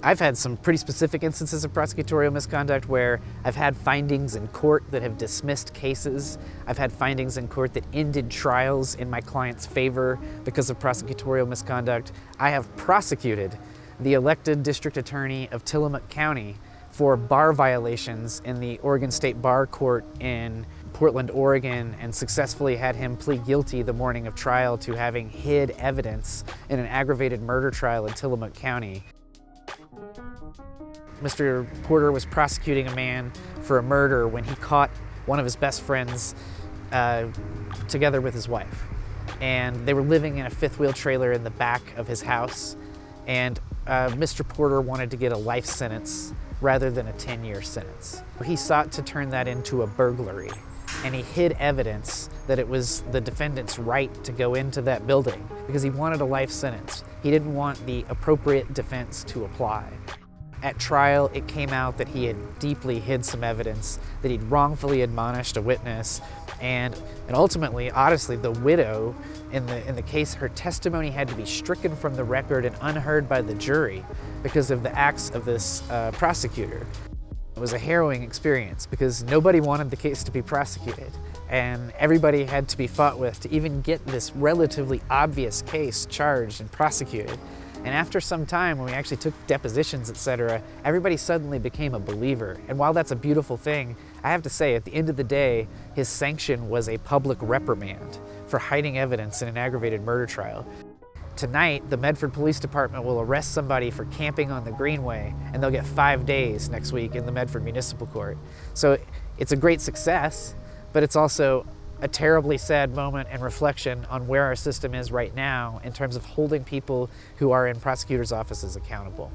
I've had some pretty specific instances of prosecutorial misconduct where I've had findings in court that have dismissed cases. I've had findings in court that ended trials in my client's favor because of prosecutorial misconduct. I have prosecuted the elected district attorney of Tillamook County for bar violations in the Oregon State Bar Court in Portland, Oregon, and successfully had him plead guilty the morning of trial to having hid evidence in an aggravated murder trial in Tillamook County. Mr. Porter was prosecuting a man for a murder when he caught one of his best friends together with his wife. And they were living in a fifth wheel trailer in the back of his house. And Mr. Porter wanted to get a life sentence rather than a 10-year sentence. He sought to turn that into a burglary, and he hid evidence that it was the defendant's right to go into that building because he wanted a life sentence. He didn't want the appropriate defense to apply. At trial, it came out that he had deeply hid some evidence, that he'd wrongfully admonished a witness, and ultimately, honestly, the widow in the case, her testimony had to be stricken from the record and unheard by the jury because of the acts of this prosecutor. It was a harrowing experience because nobody wanted the case to be prosecuted, and everybody had to be fought with to even get this relatively obvious case charged and prosecuted. And after some time, when we actually took depositions, etc., everybody suddenly became a believer. And while that's a beautiful thing, I have to say, at the end of the day, his sanction was a public reprimand for hiding evidence in an aggravated murder trial. Tonight, the Medford Police Department will arrest somebody for camping on the Greenway, and they'll get 5 days next week in the Medford Municipal Court. So it's a great success, but it's also a terribly sad moment and reflection on where our system is right now in terms of holding people who are in prosecutors' offices accountable.